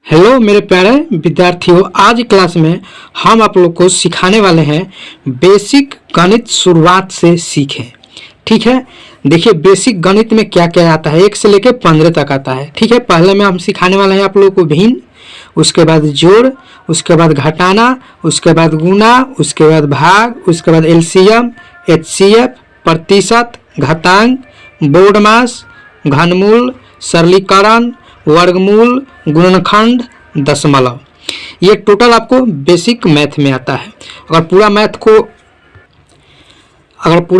Hello मेरे प्यारे विद्यार्थियों, आज क्लास में हम आप लोग को सिखाने वाले हैं बेसिक गणित शुरुआत से सीखें। ठीक है, देखिए बेसिक गणित में क्या क्या आता है, 1 से लेकर 15 तक आता है। ठीक है, पहले में हम सिखाने वाले हैं आप लोगों को भिन्न, उसके बाद जोड़, उसके बाद घटाना, उसके बाद गुना, उसके बाद भाग, उसके बाद एलसीएम, एचसीएफ, प्रतिशत, घातांक, बोर्डमास, घनमूल, सरलीकरण, वर्गमूल, गुणनखंड, दशमलव। ये टोटल आपको बेसिक मैथ में आता है। अगर पूरा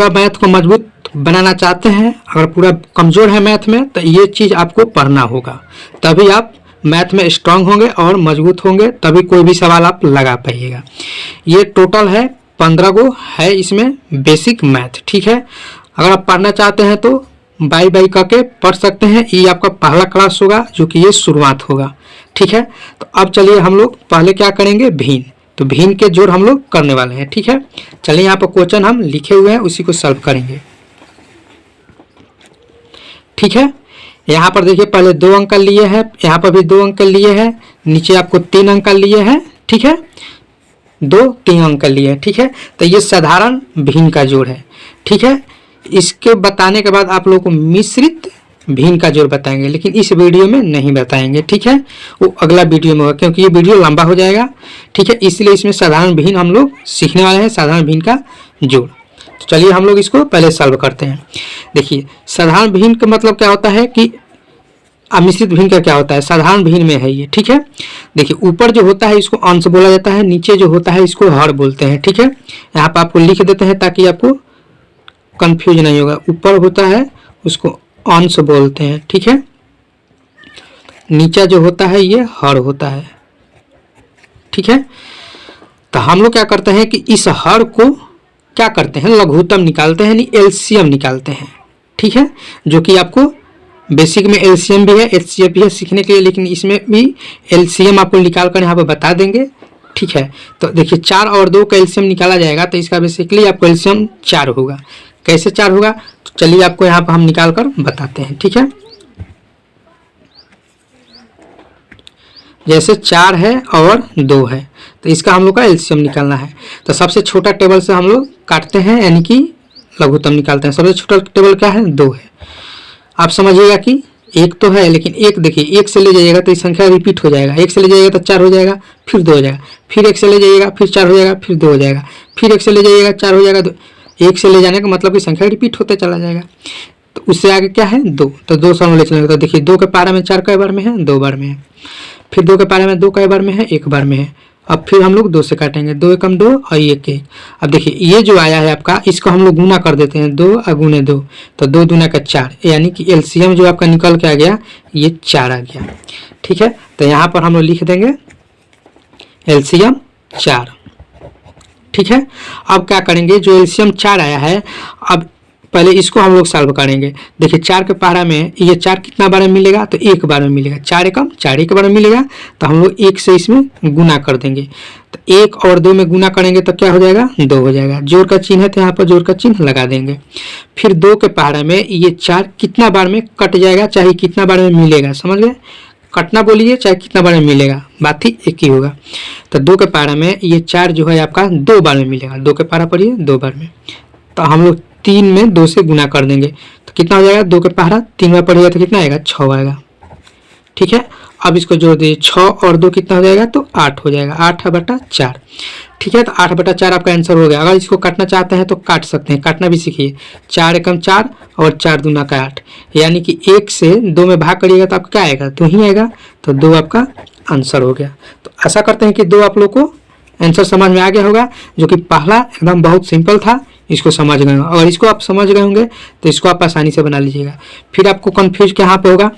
मैथ को मजबूत बनाना चाहते हैं, अगर पूरा कमज़ोर है मैथ में, तो ये चीज़ आपको पढ़ना होगा, तभी आप मैथ में स्ट्रांग होंगे और मजबूत होंगे, तभी कोई भी सवाल आप लगा पाइएगा। ये टोटल है 15 गो है इसमें बेसिक मैथ। ठीक है, अगर आप पढ़ना चाहते हैं तो बाई करके पढ़ सकते हैं। ये आपका पहला क्लास होगा जो कि ये शुरुआत होगा। ठीक है, तो अब चलिए हम लोग पहले क्या करेंगे, भिन्न। तो भिन्न के जोड़ हम लोग करने वाले हैं। ठीक है, चलिए यहाँ पर क्वेश्चन हम लिखे हुए हैं, उसी को सॉल्व करेंगे। ठीक है, यहाँ पर देखिए पहले 2 अंक लिए हैं, यहाँ पर भी 2 अंक लिए हैं, नीचे आपको 3 अंक लिए हैं। ठीक है, 2-3 अंक लिए हैं। ठीक है, तो ये साधारण भिन्न का जोड़ है। ठीक है, इसके बताने के बाद आप लोगों को मिश्रित भिन्न का जोड़ बताएंगे, लेकिन इस वीडियो में नहीं बताएंगे। ठीक है, वो अगला वीडियो में होगा, क्योंकि ये वीडियो लंबा हो जाएगा। ठीक है, इसलिए इसमें साधारण भिन्न हम लोग सीखने वाले हैं, साधारण भिन्न का जोड़। तो चलिए हम लोग इसको पहले सॉल्व करते हैं। देखिए साधारण भिन्न का मतलब क्या होता है कि मिश्रित भिन्न का क्या होता है, साधारण भिन्न में है ये। ठीक है, देखिए ऊपर जो होता है इसको अंश बोला जाता है, नीचे जो होता है इसको हर बोलते हैं। ठीक है, यहाँ पर आपको लिख देते हैं ताकि आपको कंफ्यूज नहीं होगा। ऊपर होता है उसको अंश बोलते हैं। ठीक है, नीचा जो होता है ये हर होता है। ठीक है, तो हम लोग क्या करते हैं कि इस हर को क्या करते हैं, लघुत्तम निकालते हैं, यानी एलसीएम निकालते हैं। ठीक है, जो कि आपको बेसिक में एलसीएम भी है, एचसीएफ भी है सीखने के लिए, लेकिन इसमें भी एलसीएम आपको निकाल कर यहाँ पर बता देंगे। ठीक है, तो देखिए 4 और 2 का एलसीएम निकाला जाएगा, तो इसका बेसिकली आपको एलसीएम 4 होगा। कैसे 4 होगा, तो चलिए आपको यहाँ पर हम निकाल कर बताते हैं। ठीक है, जैसे 4 है और 2 है, तो इसका हम लोग का एलसीएम निकालना है। तो सबसे छोटा टेबल से हम लोग काटते हैं, यानी कि लघुत्तम निकालते हैं। सबसे छोटा टेबल क्या है, 2 है। आप समझिएगा कि 1 तो है, लेकिन 1 देखिए 1 से ले जाइएगा तो इस संख्या रिपीट हो जाएगा। 1 से ले जाइएगा तो 4 हो जाएगा, फिर 2 हो जाएगा, फिर 1 से ले जाइएगा फिर 4 हो जाएगा, फिर 2 हो जाएगा, फिर 1 से ले जाइएगा 4 हो जाएगा। 1 से ले जाने का मतलब कि संख्या रिपीट होते चला जाएगा। तो उससे आगे क्या है, 2, तो 2 से हम ले चलेंगे। तो देखिए 2 के पारा में 4 कई बार में है, 2 बार में है। फिर 2 के पारा में 2 कई बार में है, 1 बार में है। अब फिर हम लोग 2 से काटेंगे, 2 एकम 2 और 1 1। अब देखिए ये जो आया है आपका, इसको हम लोग गुना कर देते हैं, 2 और गुने 2, तो 2 दूना का 4, यानी कि एलसीएम जो आपका निकल के आ गया ये 4 आ गया। ठीक है, तो यहाँ पर हम लोग लिख देंगे एलसीएम 4। ठीक है, अब क्या करेंगे, जो एलसीएम 4 आया है, अब पहले इसको हम लोग सॉल्व करेंगे। देखिए 4 के पारा में ये 4 कितना बार में मिलेगा, तो 1 बार में मिलेगा। 4 एकम 4 1 बार में मिलेगा, तो हम लोग 1 से इसमें गुना कर देंगे। तो 1 और 2 में गुना करेंगे तो क्या हो जाएगा, 2 हो जाएगा। जोड़ का चिन्ह है तो यहाँ पर जोड़ का चिन्ह लगा देंगे। फिर 2 के पारा में ये 4 कितना बार में कट जाएगा, चाहे कितना बार में मिलेगा, समझ गए, कटना बोलिए चाहे कितना बार में मिलेगा, बात ही एक ही होगा। तो 2 के पारा में ये 4 जो है आपका 2 बार में मिलेगा। 2 के पारा पढ़िए 2 बार में, तो हम लोग 3 में 2 से गुना कर देंगे, तो कितना हो जाएगा, 2 के पहाड़ा 3 बार पड़ेगा तो कितना आएगा, 6 आएगा। ठीक है, अब इसको जोड़ दीजिए, 6 और 2 कितना हो जाएगा, तो 8 हो जाएगा, 8/4। ठीक है, तो 8/4 आपका आंसर हो गया। अगर इसको काटना चाहते हैं तो काट सकते हैं, काटना भी सीखिए। 4 एकम 4 और 4 दूना का 8, यानी कि 1 से 2 में भाग करिएगा तो आपका क्या आएगा, 2 ही आएगा। तो 2 आपका आंसर हो गया। तो आशा करते हैं कि 2 आप लोग को आंसर समझ में आ गया होगा, जो कि पहला एकदम बहुत सिंपल था, इसको समझ गए। अगर इसको आप समझ गए होंगे तो इसको आप आसानी से बना लीजिएगा। फिर आपको कंफ्यूज यहाँ पे होगा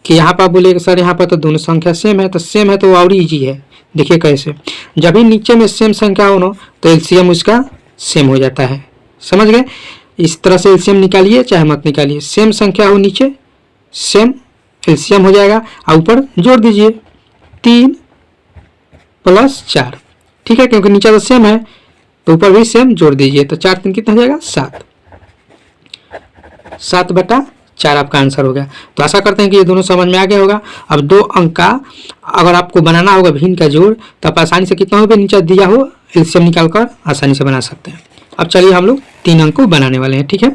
कि यहाँ पर आप बोलिएगा सर यहाँ पर तो दोनों संख्या सेम है, तो सेम है तो और ईजी है। देखिए कैसे, जब भी नीचे में सेम संख्या हो ना तो एलसीएम उसका सेम हो जाता है, समझ गए। इस तरह से एलसीएम निकालिए चाहे मत निकालिए, सेम संख्या हो नीचे सेम एलसीएम हो जाएगा, और ऊपर जोड़ दीजिए 3 + 4। ठीक है, क्योंकि नीचे तो सेम है तो ऊपर भी सेम जोड़ दीजिए, तो 4 3 कितना हो जाएगा, 7। 7/4 4 आपका आंसर हो गया। तो आशा करते हैं कि ये दोनों समझ में आ गया होगा। अब 2 अंक का अगर आपको बनाना होगा भिन्न का जोड़, तो आप आसानी से कितना हो नीचे दिया हो एलसीएम निकाल कर आसानी से बना सकते हैं। अब चलिए हम लोग 3 अंक को बनाने वाले हैं। ठीक है,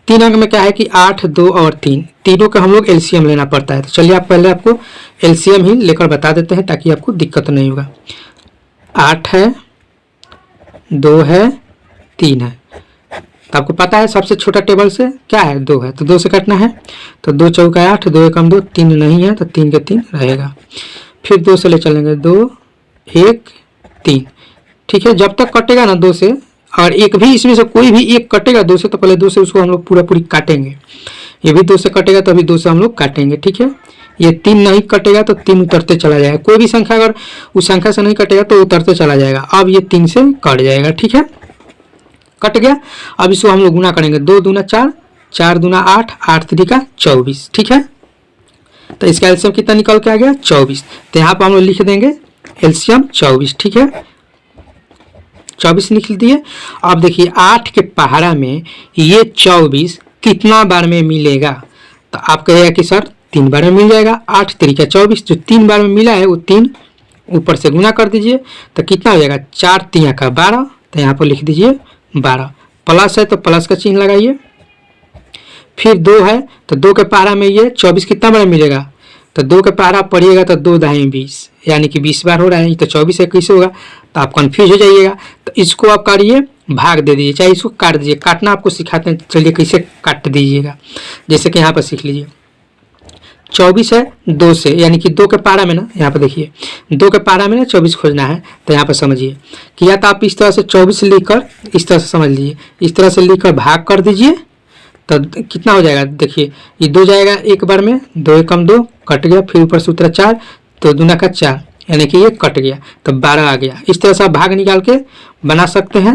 3 अंक में क्या है कि 8, 2 और 3 तीनों का हम लोग एलसीएम लेना पड़ता है। तो चलिए पहले आपको एलसीएम ही लेकर बता देते हैं ताकि आपको दिक्कत नहीं होगा। 8 है, 2 है, 3 है। तो आपको पता है सबसे छोटा टेबल से क्या है 2 है, तो 2 से काटना है। तो 2 चौका 8, 2 एकम 2, 3 नहीं है तो 3 के 3 रहेगा। फिर 2 से ले चलेंगे 2, 1, 3। ठीक है, जब तक कटेगा ना 2 से, और एक भी इसमें से कोई भी एक कटेगा 2 से, तो पहले 2 से उसको हम लोग पूरी काटेंगे। ये भी 2 से कटेगा तो अभी 2 से हम लोग काटेंगे। ठीक है, ये 3 नहीं कटेगा तो 3 उतरते चला जाएगा। कोई भी संख्या अगर उस संख्या से नहीं कटेगा तो उतरते चला जाएगा। अब ये 3 से कट जाएगा। ठीक है, कट गया। अब इसको हम लोग गुना करेंगे। 2 दूना 4, 4 दूना 8, 8 3 24। ठीक है, तो इसका एलसीएम कितना निकल के आ गया 24। तो यहाँ पर हम लोग लिख देंगे एलसीएम 24। ठीक है, 24 लिख दिए। अब देखिए 8 के पहाड़ा में ये 24 कितना बार में मिलेगा, तो आप कहेगा कि सर 3 बार में मिल जाएगा। 8 3 24, जो 3 बार में मिला है वो 3 ऊपर से गुना कर दीजिए तो कितना हो जाएगा 4 3 का 12। तो यहाँ पर लिख दीजिए 12। प्लस है तो प्लस का चिन्ह लगाइए। फिर 2 है तो 2 के पहाड़ा में ये 24 कितना बार मिलेगा, तो 2 के पहाड़ा पढ़िएगा तो 2 दाएं 20, यानी कि 20 बार हो रहा है। तो 24 कैसे होगा, तो आप कंफ्यूज हो जाइएगा। तो इसको आप करिए भाग दे दीजिए, चाहे इसको काट दीजिए। काटना आपको सिखाते हैं, चलिए कैसे काट दीजिएगा। जैसे कि यहाँ पर सीख लीजिए 24 है 2 से, यानी कि 2 के पहाड़ा में ना, यहाँ पर देखिए 2 के पहाड़ा में ना 24 खोजना है। तो यहाँ पर समझिए कि या तो आप इस तरह से 24 लिखकर इस तरह से समझ लीजिए, इस तरह से लिखकर भाग कर दीजिए तो कितना हो जाएगा। देखिए ये 2 जाएगा एक बार में, 2 एकम 2 कट गया। फिर ऊपर से उतरा 4, तो दूना का 4, यानी कि ये कट गया तो 12 आ गया। इस तरह से आप भाग निकाल के बना सकते हैं,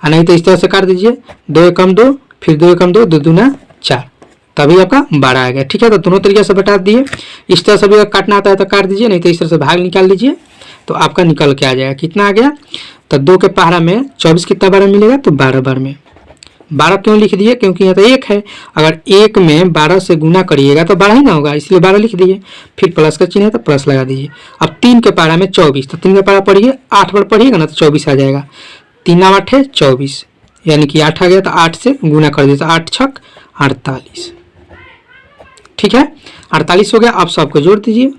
और नहीं तो इस तरह से काट दीजिए 2 एकम 2, फिर 2 एकम 2, 2 दूना 4, तभी आपका 12 आ गया। ठीक है, तो दोनों तरीके से बता दिए। इस तरह से भी अगर काटना आता है तो काट दीजिए, नहीं तो इस तरह से भाग निकाल लीजिए तो आपका निकल के आ जाएगा। कितना आ गया, तो 2 के पहाड़ा में 24 कितना बार में मिलेगा, तो 12 बार में। 12 क्यों लिख दिए, क्योंकि यहाँ तो 1 है। अगर 1 में 12 से गुना करिएगा तो 12 ही ना होगा, इसलिए 12 लिख दिए। फिर प्लस का चिन्ह है तो प्लस लगा दीजिए। अब 3 के पहाड़ा में 24, तो 3 के पहाड़ा पढ़िए 8 बार पढ़िएगा ना तो 24 आ जाएगा। 3 8 है 24, यानी कि 8 आ गया। तो 8 से गुना कर दीजिए, 8 छक 48। ठीक है, 48 हो गया। अब सबको जोड़ दीजिए।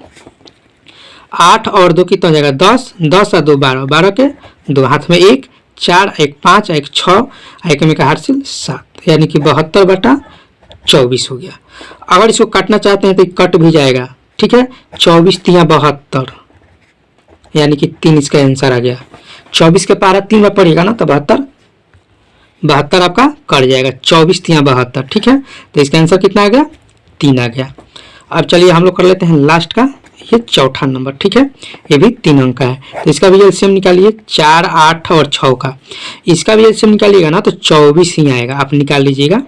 8 और 2 कितना हो जाएगा 10, 10 और 2 12, 12 के 2 हाथ में 1, 4 1 5 1 6, एक में का हासिल 7, यानी कि 72/24 हो गया। अगर इसको काटना चाहते हैं तो कट भी जाएगा। ठीक है, 24 3 72, यानी कि 3 इसका आंसर आ गया। 24 के पहाड़ा 3 बार पड़ेगा ना तो 72 आपका कट जाएगा। 24 3 72। ठीक है, तो इसका आंसर कितना आ गया 3 आ गया। अब चलिए हम लोग कर लेते हैं लास्ट का, ये चौथा नंबर। ठीक है, ये भी 3 अंक का है। तो इसका भी एलसीएम निकालिए 4 8 और 6 का। इसका भी एलसीएम निकालिएगा ना तो 24 ही आएगा। आप निकाल लीजिएगा,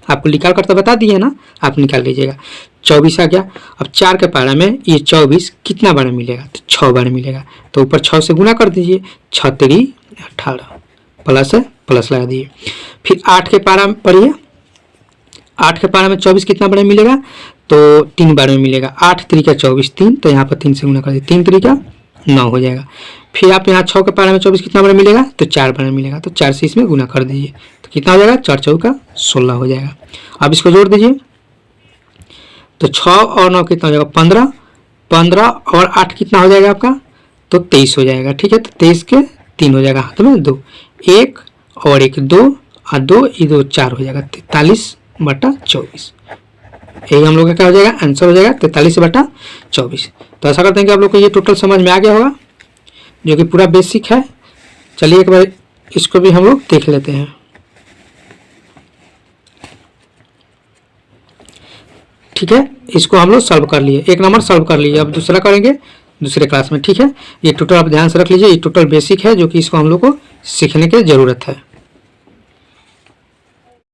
आपको निकाल कर तो बता दिए ना, आप निकाल लीजिएगा। 24 आ गया। अब 4 के पहाड़ा में ये 24 कितना बार मिलेगा, तो 6 बार मिलेगा। तो ऊपर 6 से गुना कर दीजिए, 6 3 18, प्लस है प्लस लगा दीजिए। फिर 8 के पहाड़ा में पढ़िए, 8 के पहाड़ा में 24 कितना बार मिलेगा, तो 3 बार में मिलेगा। 8 3 24 3, तो यहाँ पर 3 से गुना कर दीजिए, 3 3 9 हो जाएगा। फिर आप यहाँ 6 के पहाड़ा में 24 कितना बार मिलेगा, तो 4 बार में मिलेगा। तो 4 से इसमें गुना कर दीजिए तो कितना हो जाएगा 4 4 16 हो जाएगा। अब इसको जोड़ दीजिए तो 6 और 9 कितना हो जाएगा 15, 15 और 8 कितना हो जाएगा आपका, तो 23 हो जाएगा। ठीक है, तो 23 के 3 हो जाएगा, हाथ में 2, 1 और 1 2 और 2 ये 2 4 हो जाएगा 43/24। यही हम लोग का क्या हो जाएगा आंसर हो जाएगा 43/24। तो ऐसा करते हैं कि आप लोग को ये टोटल समझ में आ गया होगा, जो कि पूरा बेसिक है। चलिए एक बार इसको भी हम लोग देख लेते हैं। ठीक है, इसको हम लोग सॉल्व कर लिए, 1 नंबर सॉल्व कर लिए। अब दूसरा करेंगे दूसरे क्लास में। ठीक है, ये टोटल आप ध्यान से रख लीजिए, ये टोटल बेसिक है जो कि इसको हम लोग को सीखने की ज़रूरत है।